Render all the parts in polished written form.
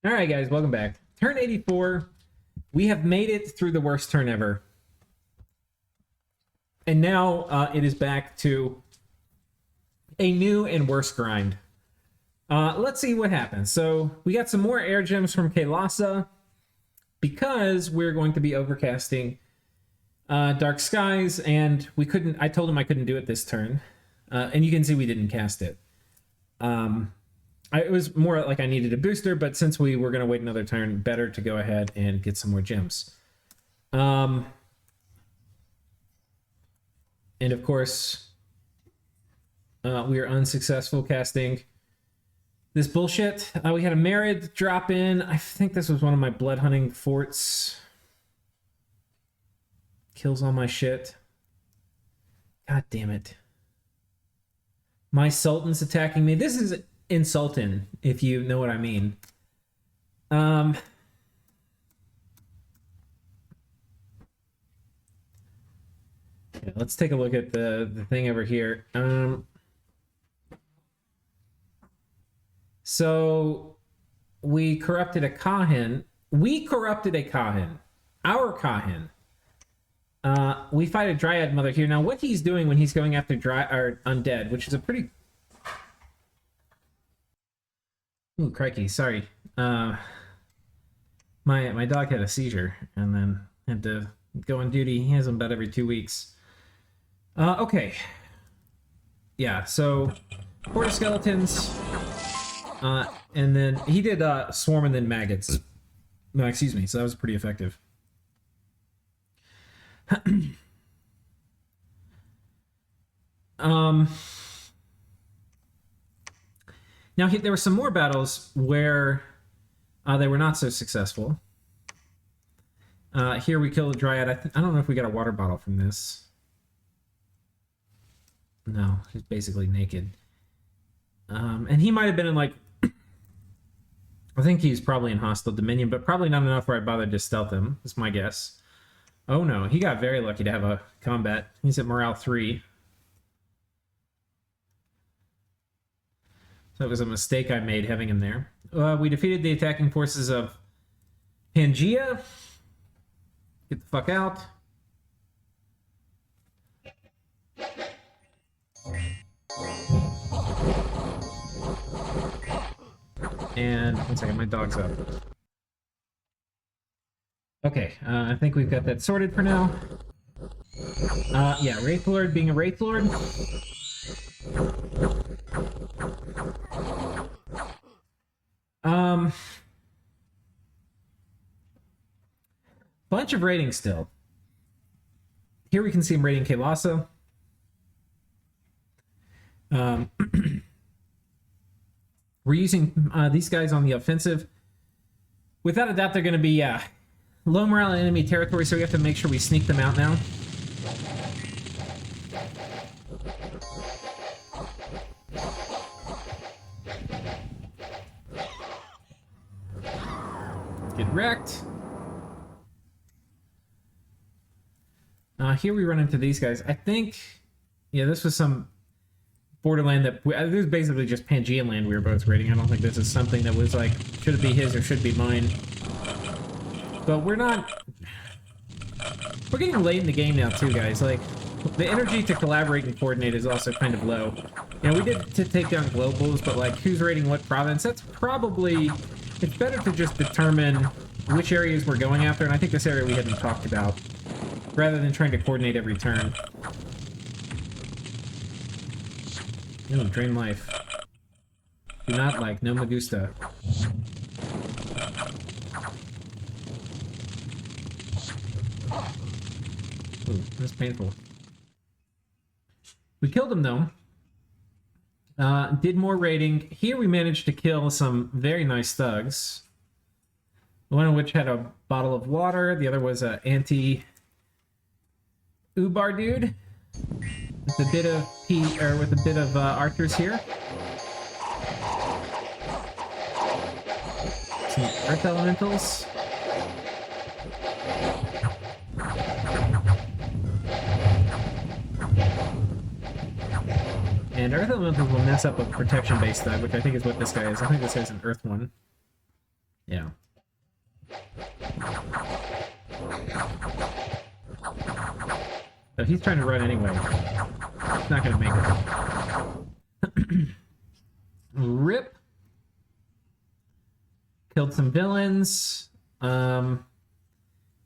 Alright guys, welcome back. Turn 84. We have made it through the worst turn ever. And now it is back to a new and worse grind. Let's see what happens. So we got some more air gems from Kailasa because we're going to be overcasting dark skies, and I told him I couldn't do it this turn. And you can see we didn't cast it. It was more like I needed a booster, but since we were going to wait another turn, better to go ahead and get some more gems. And of course, we are unsuccessful casting this bullshit. We had a Merid drop in. I think this was one of my blood hunting forts. Kills all my shit. God damn it. My Sultan's attacking me. This is insulting, if you know what I mean. Yeah, let's take a look at the thing over here. So we corrupted a Kahin. We corrupted a Kahin. Our Kahin. We fight a Dryad Mother here. Now, what he's doing when he's going after Undead, which is a pretty... Ooh, crikey, sorry. My dog had a seizure and then had to go on duty. He has them about every 2 weeks. Okay. Yeah, so Horde of Skeletons. And then he did Swarm and then Maggots. No, excuse me, so that was pretty effective. Now, there were some more battles where they were not so successful. Here we killed a Dryad. I don't know if we got a water bottle from this. No, he's basically naked. And he might have been in, like... I think he's probably in Hostile Dominion, but probably not enough where I bothered to stealth him. That's my guess. Oh no, he got very lucky to have a combat. He's at Morale 3. So it was a mistake I made having him there. We defeated the attacking forces of Pangaea. Get the fuck out. And one second, my dog's up. Okay, I think we've got that sorted for now. Yeah, Wraith Lord being a Wraith Lord. Bunch of ratings still. Here we can see him rating Kailasa. We're using these guys on the offensive. Without a doubt, they're going to be low morale in enemy territory, so we have to make sure we sneak them out now. Get wrecked. Here we run into these guys. I think, yeah, this was some borderland that this was basically just Pangaean land we were both raiding. I don't think this is something that was like, should it be his or should it be mine? But we're getting late in the game now too, guys. Like, the energy to collaborate and coordinate is also kind of low. You know, we did to take down globals, but like, who's raiding what province? That's probably, it's better to just determine which areas we're going after, and I think this area we hadn't talked about, rather than trying to coordinate every turn. No, drain life. Do not like, no me gusta. Ooh, that's painful. We killed him though. Did more raiding. Here we managed to kill some very nice thugs. One of which had a bottle of water. The other was an anti-Ubar dude. With a bit of archers here. Some earth elementals. And earth elementals will mess up a protection-based thug, which I think is what this guy is. I think this guy's an earth one. Yeah. So he's trying to run anyway. He's not going to make it. Rip. Killed some villains.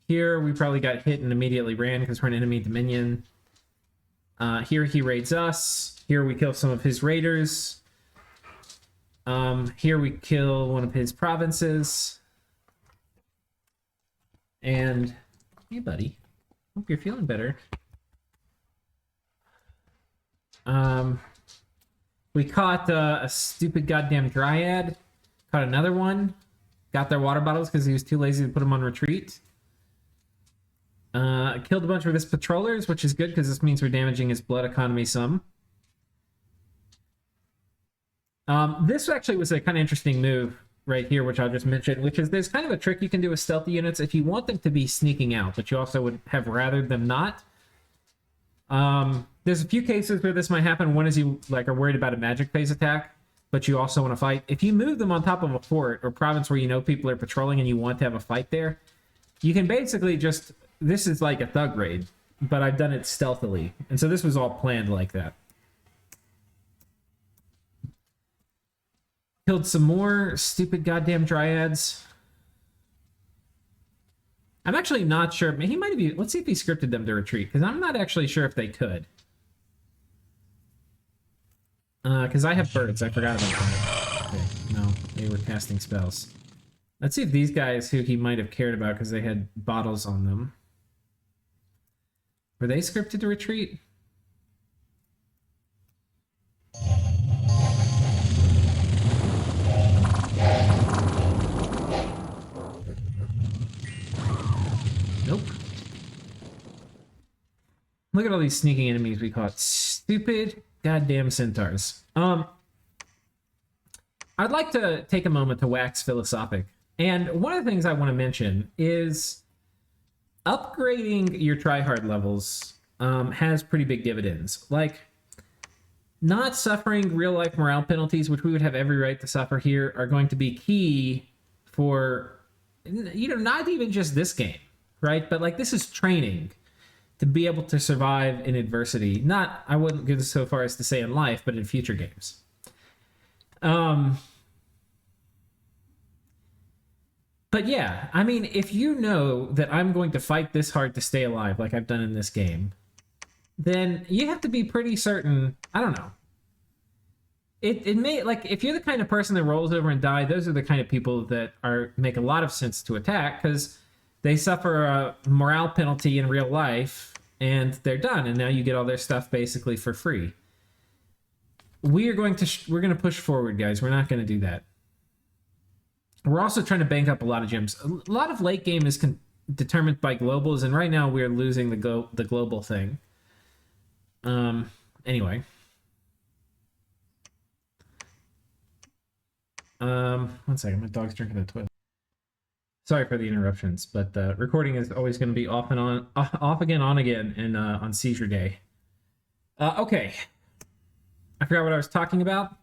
Here we probably got hit and immediately ran because we're an enemy dominion. Here he raids us. Here we kill some of his raiders. Here we kill one of his provinces. And, hey buddy, hope you're feeling better. We caught a stupid goddamn dryad. Caught another one. Got their water bottles because he was too lazy to put them on retreat. Killed a bunch of his patrollers, which is good because this means we're damaging his blood economy some. This actually was a kind of interesting move right here, which I'll just mention, which is there's kind of a trick you can do with stealthy units if you want them to be sneaking out, but you also would have rather them not. There's a few cases where this might happen. One is you are worried about a magic phase attack, but you also want to fight. If you move them on top of a fort or province where you know people are patrolling and you want to have a fight there, you can basically just... This is like a thug raid, but I've done it stealthily. And so this was all planned like that. Killed some more stupid goddamn dryads. I'm actually not sure. He might have... Let's see if he scripted them to retreat, because I'm not actually sure if they could. Because I have birds. I forgot about that. Okay, no, they were casting spells. Let's see if these guys who he might have cared about because they had bottles on them. Were they scripted to retreat? Nope. Look at all these sneaking enemies we caught. Stupid goddamn centaurs. I'd like to take a moment to wax philosophic. And one of the things I want to mention is upgrading your tryhard levels has pretty big dividends. Like, not suffering real-life morale penalties, which we would have every right to suffer here, are going to be key for, not even just this game, right? But, this is training to be able to survive in adversity. Not, I wouldn't go so far as to say in life, but in future games. But yeah, I mean, if you know that I'm going to fight this hard to stay alive, like I've done in this game, then you have to be pretty certain. I don't know. It may, if you're the kind of person that rolls over and die, those are the kind of people that make a lot of sense to attack because they suffer a morale penalty in real life and they're done, and now you get all their stuff basically for free. We're going to push forward, guys. We're not going to do that. We're also trying to bank up a lot of gems. A lot of late game is determined by globals, and right now we're losing the global thing. Anyway. One second, my dog's drinking the toilet. Sorry for the interruptions, but recording is always going to be off again, on again, and on seizure day. Okay. I forgot what I was talking about.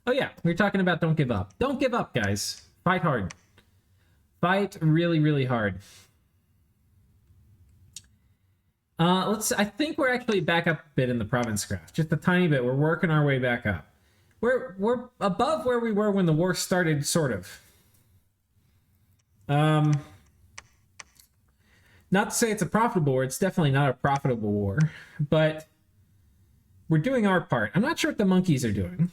Oh yeah, we were talking about don't give up. Don't give up, guys. Fight hard. Fight really, really hard. I think we're actually back up a bit in the province graph. Just a tiny bit. We're working our way back up. We're above where we were when the war started, sort of. Not to say it's a profitable war. It's definitely not a profitable war. But we're doing our part. I'm not sure what the monkeys are doing.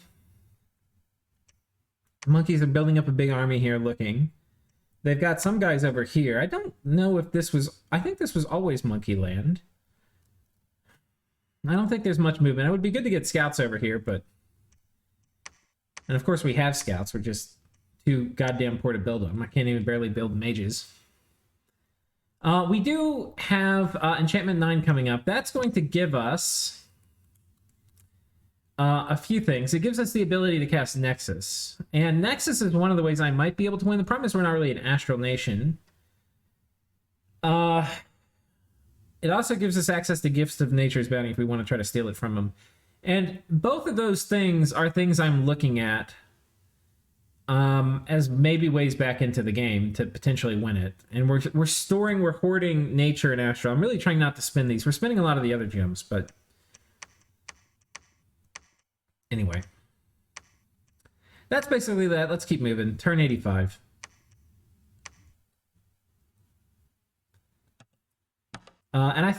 The monkeys are building up a big army here looking. They've got some guys over here. I don't know if this was... I think this was always monkey land. I don't think there's much movement. It would be good to get scouts over here, but... And of course we have scouts. We're just too goddamn poor to build them. I can't even barely build mages. We do have Enchantment 9 coming up. That's going to give us... a few things. It gives us the ability to cast Nexus. And Nexus is one of the ways I might be able to win. The problem is we're not really an Astral Nation. It also gives us access to Gifts of Nature's Bounty if we want to try to steal it from them. And both of those things are things I'm looking at as maybe ways back into the game to potentially win it. And we're hoarding nature and astral. I'm really trying not to spend these. We're spending a lot of the other gems, but anyway. That's basically that. Let's keep moving. Turn 85. And I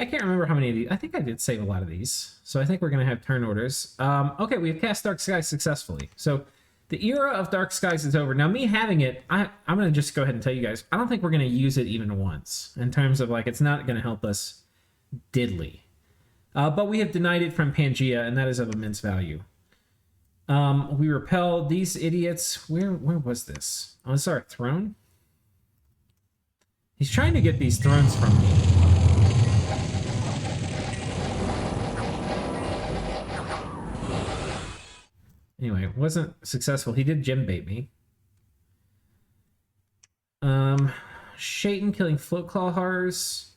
can't remember how many of these. I think I did save a lot of these. So I think we're going to have turn orders. Okay, we've cast Dark Skies successfully. So the era of Dark Skies is over. Now, me having it, I'm going to just go ahead and tell you guys, I don't think we're going to use it even once. In terms of, like, it's not going to help us diddly. But we have denied it from Pangaea, and that is of immense value. We repel these idiots. Where was this? Oh, this is our throne? He's trying to get these thrones from me. Anyway, it wasn't successful. He did gem bait me. Shaitan killing float claw horrors.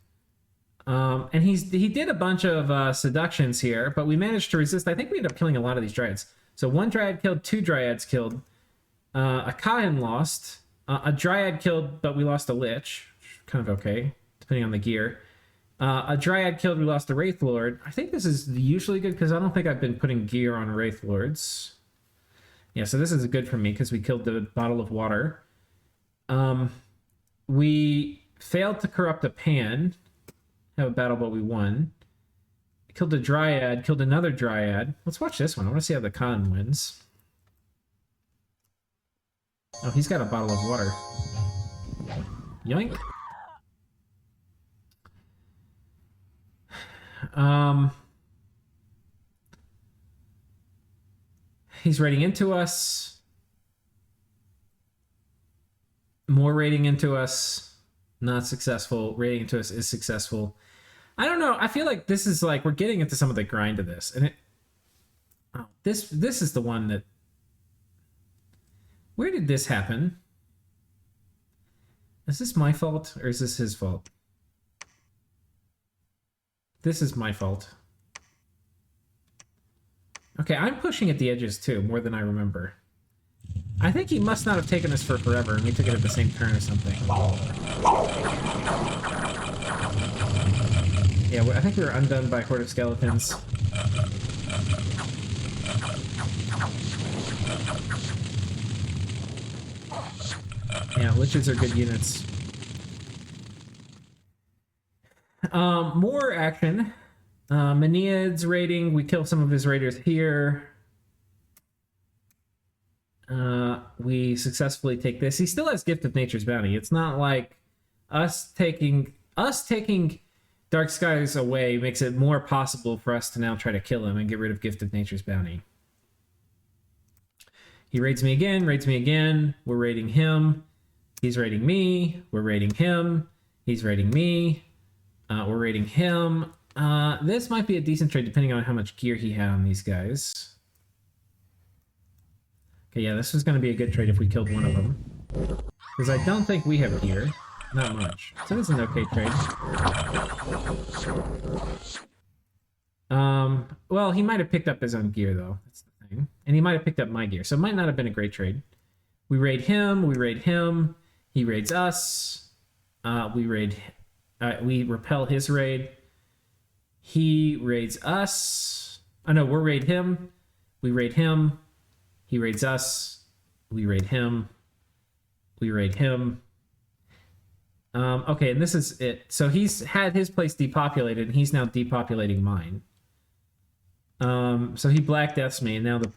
And he did a bunch of seductions here, but we managed to resist. I think we ended up killing a lot of these dryads. So one dryad killed, two dryads killed. A Kahan lost. A dryad killed, but we lost a lich. Kind of okay, depending on the gear. A dryad killed, we lost a wraith lord. I think this is usually good because I don't think I've been putting gear on wraith lords. Yeah, so this is good for me because we killed the bottle of water. We failed to corrupt a pan. Have a battle, but we won. Killed a dryad, killed another dryad. Let's watch this one. I want to see how the Khan wins. Oh, he's got a bottle of water. Yoink. He's raiding into us. More raiding into us. Not successful. Raiding into us is successful. I don't know. I feel like this is like we're getting into some of the grind of this, and this is the one that. Where did this happen? Is this my fault or is this his fault? This is my fault. Okay, I'm pushing at the edges too, more than I remember. I think he must not have taken us for forever, and we took it at the same turn or something. Yeah, I think we were undone by a horde of skeletons. Yeah, liches are good units. More action. Manead's raiding. We kill some of his raiders here. We successfully take this. He still has Gift of Nature's Bounty. It's not like us taking Dark Skies away makes it more possible for us to now try to kill him and get rid of Gift of Nature's Bounty. He raids me again, We're raiding him. He's raiding me. We're raiding him. He's raiding me. We're raiding him. This might be a decent trade depending on how much gear he had on these guys. Okay, yeah, this was going to be a good trade if we killed one of them. Because I don't think we have gear. Not much. So this is an okay trade. Well, he might have picked up his own gear, though. That's the thing. And he might have picked up my gear. So it might not have been a great trade. We raid him. We raid him. He raids us. We repel his raid. He raids us. Oh, no, we'll raid him. We raid him. He raids us. We raid him. We raid him. Okay, and this is it. So he's had his place depopulated, and he's now depopulating mine. So he Black Deaths me, and now the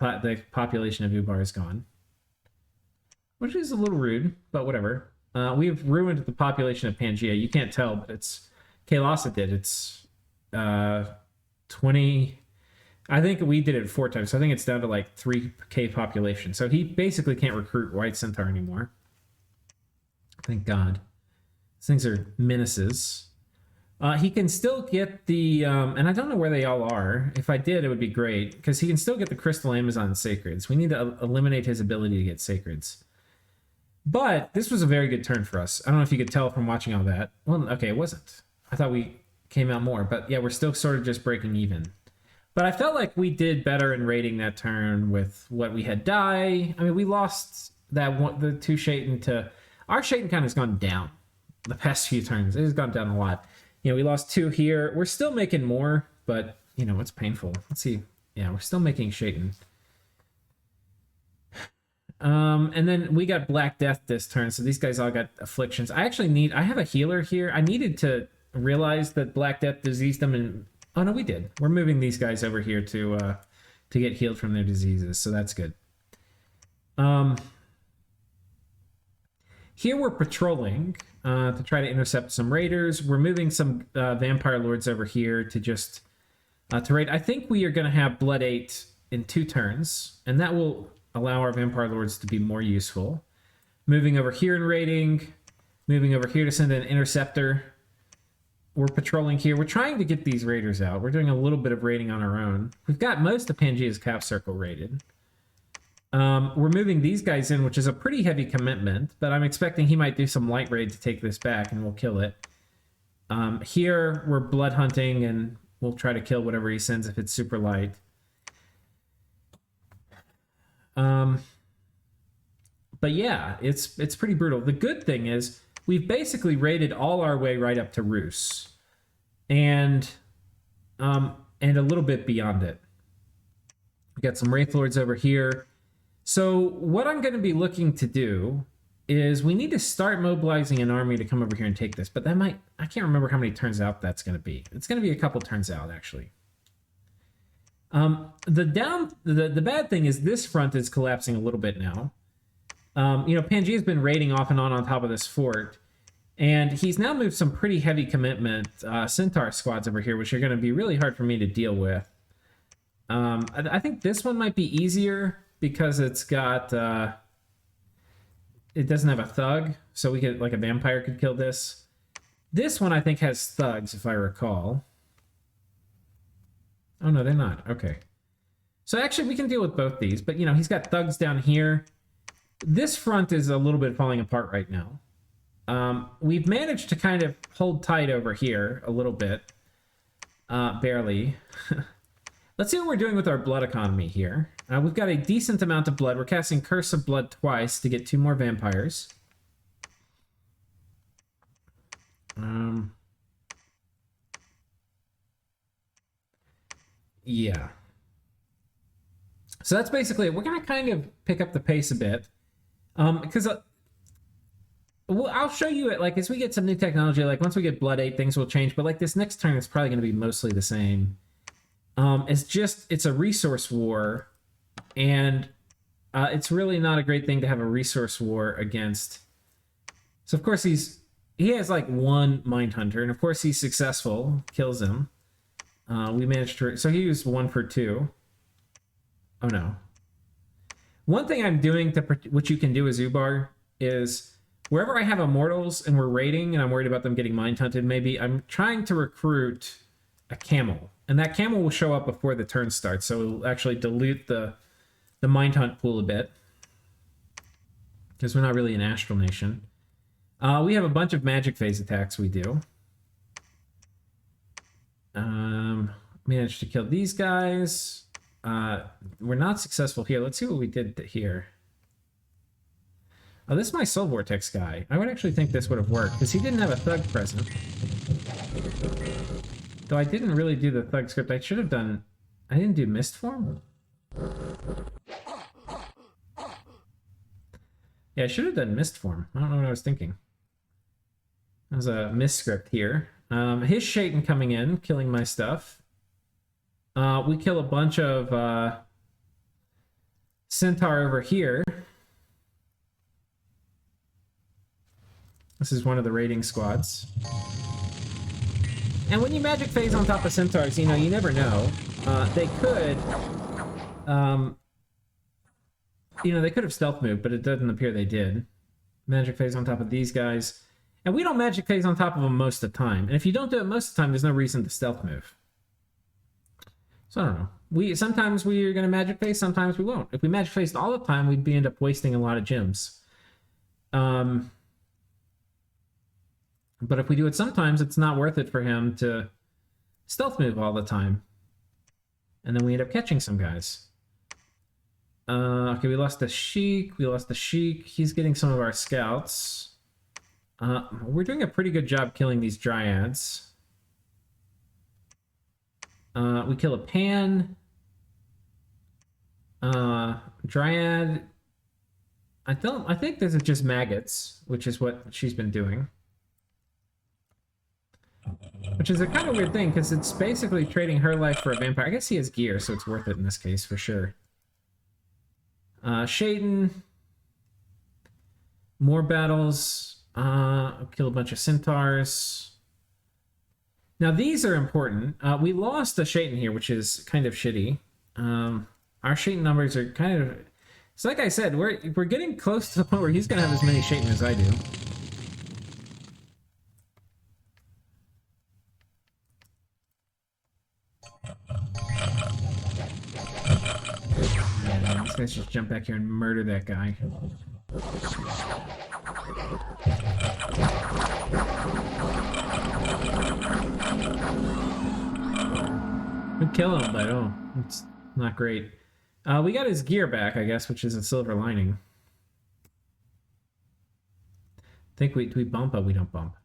population of Ubar is gone. Which is a little rude, but whatever. We've ruined the population of Pangaea. You can't tell, but it's... Kailasa did. It's 20... I think we did it 4 times, so I think it's down to like 3k population. So he basically can't recruit White Centaur anymore. Thank God. These things are menaces. He can still get the... and I don't know where they all are. If I did, it would be great, because he can still get the Crystal Amazon Sacreds. We need to eliminate his ability to get Sacreds. But this was a very good turn for us. I don't know if you could tell from watching all that. Well, okay, it wasn't. I thought we came out more. But yeah, we're still sort of just breaking even. But I felt like we did better in raiding that turn with what we had die. I mean, we lost that one, the 2 Shaitan to... Our Shaitan count has gone down the past few turns. It has gone down a lot. You know, we lost 2 here. We're still making more, but, you know, it's painful. Let's see. Yeah, we're still making Shaitan. And then we got Black Death this turn, so these guys all got afflictions. I have a healer here. I needed to realize that Black Death diseased them, and oh no, we did. We're moving these guys over here to get healed from their diseases, so that's good. Here we're patrolling to try to intercept some raiders. We're moving some vampire lords over here to just to raid. I think we are going to have Blood 8 in 2 turns, and that will allow our vampire lords to be more useful. Moving over here and raiding. Moving over here to send an interceptor. We're patrolling here. We're trying to get these raiders out. We're doing a little bit of raiding on our own. We've got most of Pangaea's cap circle raided. We're moving these guys in, which is a pretty heavy commitment, but I'm expecting he might do some light raid to take this back, and we'll kill it. Here, we're blood hunting, and we'll try to kill whatever he sends if it's super light. But yeah, it's pretty brutal. The good thing is we've basically raided all our way right up to Roos, and a little bit beyond it. We got some Wraith Lords over here. So what I'm going to be looking to do is we need to start mobilizing an army to come over here and take this. But that might, I can't remember how many turns out that's going to be. It's going to be a couple turns out, actually. The bad thing is this front is collapsing a little bit now. You know, Pangaea's been raiding off and on top of this fort, and he's now moved some pretty heavy commitment Centaur squads over here, which are going to be really hard for me to deal with. I think this one might be easier because it's got it doesn't have a thug, so we could, like, a vampire could kill this. This one I think has thugs, if I recall. Oh no, they're not. Okay. So actually we can deal with both these, but you know, he's got thugs down here. This front is a little bit falling apart right now. We've managed to kind of hold tight over here a little bit. Barely. Let's see what we're doing with our blood economy here. We've got a decent amount of blood. We're casting Curse of Blood twice to get 2 more vampires. Yeah. So that's basically it. We're going to kind of pick up the pace a bit. Because well, I'll show you it, like, as we get some new technology, like, once we get Blood 8, things will change. But, like, this next turn is probably going to be mostly the same. It's a resource war. And it's really not a great thing to have a resource war against. So, of course, he has, like, 1 Mind Hunter. And, of course, he's successful. Kills him. We managed to... So he was 1 for 2. Oh, no. One thing I'm doing, which you can do as Ubar, is wherever I have Immortals and we're raiding and I'm worried about them getting Mind Hunted, maybe I'm trying to recruit a Camel. And that Camel will show up before the turn starts, so it'll actually dilute the Mind Hunt pool a bit. Because we're not really an Astral Nation. We have a bunch of Magic Phase attacks we do. Managed to kill these guys. We're not successful here. Let's see what we did here. Oh, this is my Soul Vortex guy. I would actually think this would have worked, because he didn't have a Thug present. Though I didn't really do the Thug script. I should have done... I didn't do Mist Form? Yeah, I should have done Mist Form. I don't know what I was thinking. There's a Mist script here. His Shaitan coming in, killing my stuff. We kill a bunch of Centaur over here. This is one of the raiding squads. And when you Magic Phase on top of Centaurs, you know, you never know. They could... you know, they could have stealth moved, but it doesn't appear they did. Magic Phase on top of these guys. And we don't Magic Phase on top of them most of the time. And if you don't do it most of the time, there's no reason to stealth move. So I don't know. Sometimes we're going to Magic Phase, sometimes we won't. If we Magic Phased all the time, we'd end up wasting a lot of gems. But if we do it sometimes, it's not worth it for him to stealth move all the time. And then we end up catching some guys. Okay, we lost the Sheik. We lost the Sheik. He's getting some of our scouts. We're doing a pretty good job killing these dryads. We kill a pan. Dryad. I think this is just maggots, which is what she's been doing. Which is a kind of weird thing, because it's basically trading her life for a vampire. I guess he has gear, so it's worth it in this case, for sure. Shaden. More battles. Kill a bunch of centaurs. Now, these are important. We lost the Shaden here, which is kind of shitty. Our Shaden numbers are kind of... So like I said, we're getting close to the point where he's going to have as many Shaden as I do. Yeah, these guys just jump back here and murder that guy. We kill him, but oh, it's not great. We got his gear back, I guess, which is a silver lining. I think we bump, but we don't bump.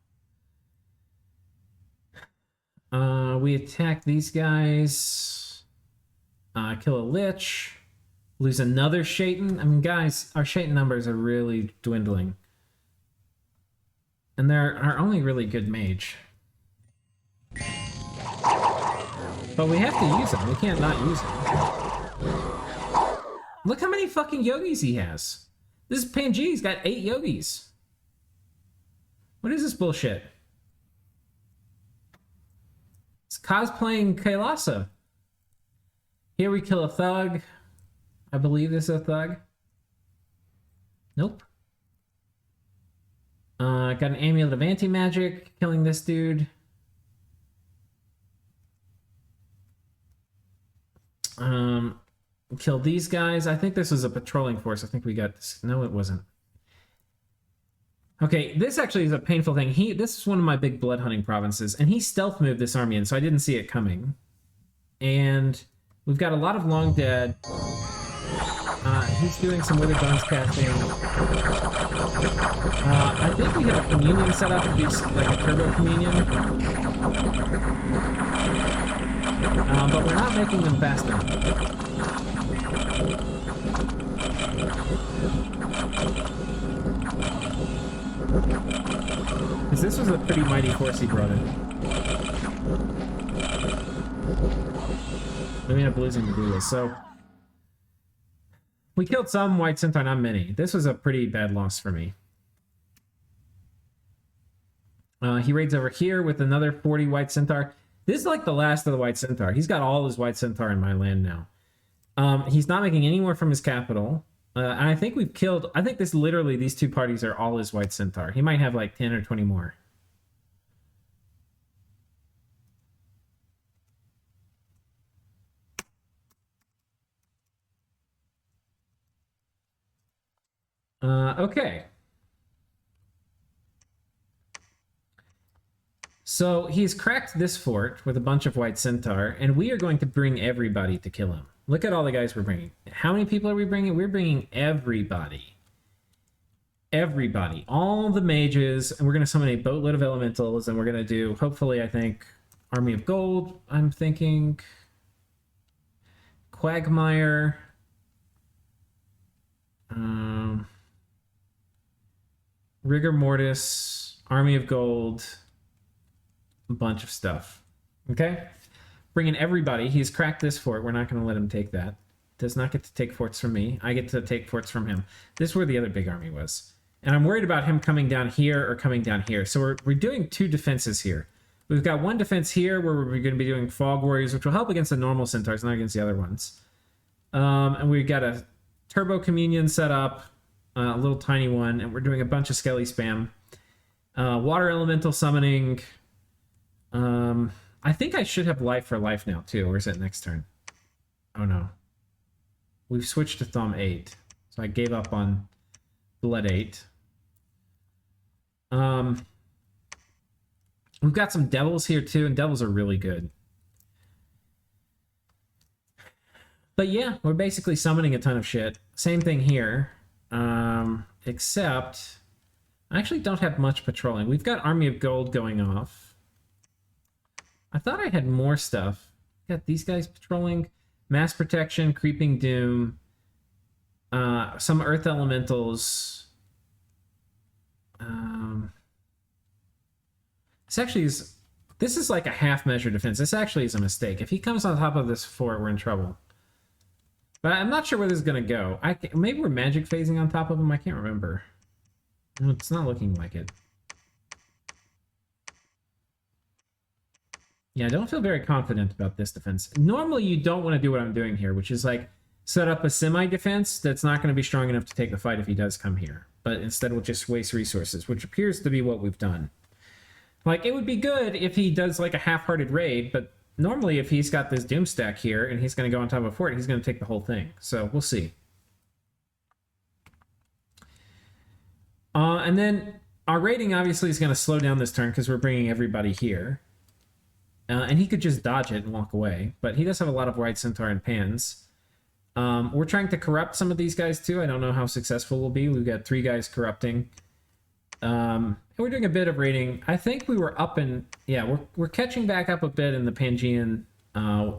We attack these guys. Kill a Lich. Lose another Shaitan. I mean, guys, our Shaitan numbers are really dwindling. And they're our only really good mage. But we have to use them. We can't not use them. Look how many fucking yogis he has. This is Pangaea. He's got 8 yogis. What is this bullshit? It's cosplaying Kailasa. Here we kill a thug. I believe this is a thug. Nope. Got an amulet of anti-magic, killing this dude. Kill these guys. I think this was a patrolling force. I think we got this. No, it wasn't. Okay, this actually is a painful thing. This is one of my big blood hunting provinces, and he stealth moved this army in, so I didn't see it coming. And we've got a lot of long dead. He's doing some Withered Bones casting. I think we have a communion set up to be like a turbo communion. But we're not making them fast enough. Because this was a pretty mighty force he brought in. Then we end up losing the Gula. So we killed some White Centaur, not many. This was a pretty bad loss for me. He raids over here with another 40 White Centaur. This is like the last of the White Centaur. He's got all his White Centaur in my land now. He's not making any more from his capital. And I think we've killed... I think these two parties are all his White Centaur. He might have like 10 or 20 more. Okay. So he's cracked this fort with a bunch of White Centaur, and we are going to bring everybody to kill him. Look at all the guys we're bringing. How many people are we bringing? We're bringing everybody. Everybody. All the mages, and we're going to summon a boatload of elementals, and we're going to do, hopefully, I think, Army of Gold, I'm thinking. Quagmire. Rigor Mortis. Army of Gold. A bunch of stuff. Okay? Bringing everybody. He's cracked this fort. We're not going to let him take that. Does not get to take forts from me. I get to take forts from him. This is where the other big army was. And I'm worried about him coming down here or coming down here. So we're doing 2 defenses here. We've got one defense here where we're going to be doing Fog Warriors, which will help against the normal Centaurs, not against the other ones. And we've got a Turbo Communion set up, a little tiny one, and we're doing a bunch of Skelly spam. Water Elemental summoning. I think I should have life for life now, too. Or is it next turn? Oh, no. We've switched to Thumb 8. So I gave up on Blood 8. We've got some Devils here, too, and Devils are really good. But yeah, we're basically summoning a ton of shit. Same thing here. Except I actually don't have much patrolling. We've got Army of Gold going off. I thought I had more stuff. Got these guys patrolling. Mass Protection, Creeping Doom, some Earth Elementals. This is like a half measure defense. This actually is a mistake. If he comes on top of this fort, we're in trouble. But I'm not sure where this is going to go. Maybe we're magic phasing on top of him. I can't remember. No, it's not looking like it. Yeah, I don't feel very confident about this defense. Normally, you don't want to do what I'm doing here, which is like set up a semi-defense that's not going to be strong enough to take the fight if he does come here. But instead, we'll just waste resources, which appears to be what we've done. Like, it would be good if he does like a half-hearted raid, but normally if he's got this doom stack here and he's going to go on top of a fort, he's going to take the whole thing. So we'll see. And then our raiding obviously is going to slow down this turn because we're bringing everybody here. And he could just dodge it and walk away. But he does have a lot of Wide Centaur and Pans. We're trying to corrupt some of these guys too. I don't know how successful we'll be. We've got 3 guys corrupting. And we're doing a bit of raiding. I think we were up in... Yeah, we're catching back up a bit in the Pangaean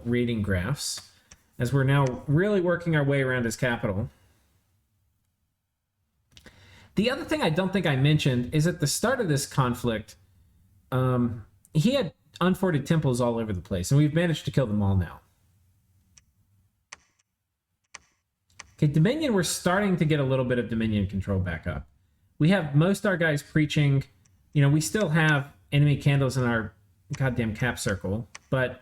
raiding graphs. As we're now really working our way around his capital. The other thing I don't think I mentioned is at the start of this conflict, he had unforted temples all over the place, and we've managed to kill them all now. Okay, Dominion, we're starting to get a little bit of Dominion control back up. We have most of our guys preaching. You know, we still have enemy candles in our goddamn cap circle, but,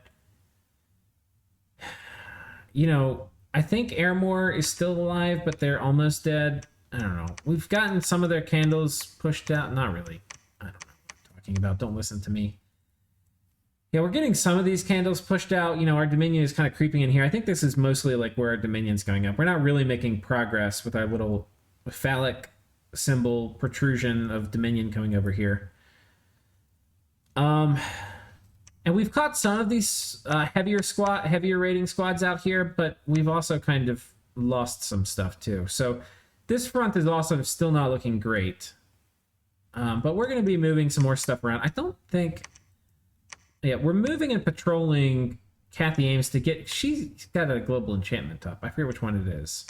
you know, I think Airmore is still alive, but they're almost dead. I don't know. We've gotten some of their candles pushed out. Not really. I don't know what I'm talking about. Don't listen to me. Yeah, we're getting some of these candles pushed out. You know, our Dominion is kind of creeping in here. I think this is mostly like where our Dominion's going up. We're not really making progress with our little phallic symbol protrusion of Dominion coming over here. And we've caught some of these heavier rating squads out here, but we've also kind of lost some stuff too. So this front is also still not looking great. But we're going to be moving some more stuff around. I don't think... Yeah, we're moving and patrolling Kathy Ames to get... She's got a global enchantment up. I forget which one it is.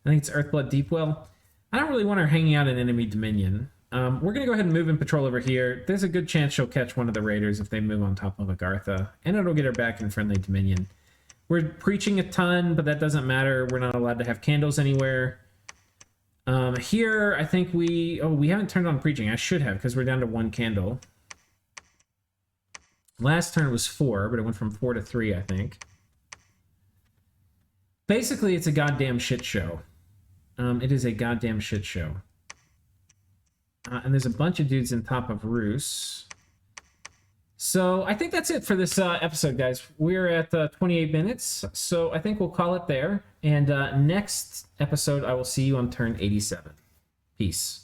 I think it's Earthblood Deepwell. I don't really want her hanging out in enemy Dominion. We're going to go ahead and move and patrol over here. There's a good chance she'll catch one of the raiders if they move on top of Agartha. And it'll get her back in friendly Dominion. We're preaching a ton, but that doesn't matter. We're not allowed to have candles anywhere. Here, I think we haven't turned on preaching. I should have, because we're down to 1 candle. Last turn was 4, but it went from 4 to 3, I think. Basically, it's a goddamn shit show. It is a goddamn shit show. And there's a bunch of dudes in top of Roos. So I think that's it for this episode, guys. We're at 28 minutes, so I think we'll call it there. And next episode, I will see you on turn 87. Peace.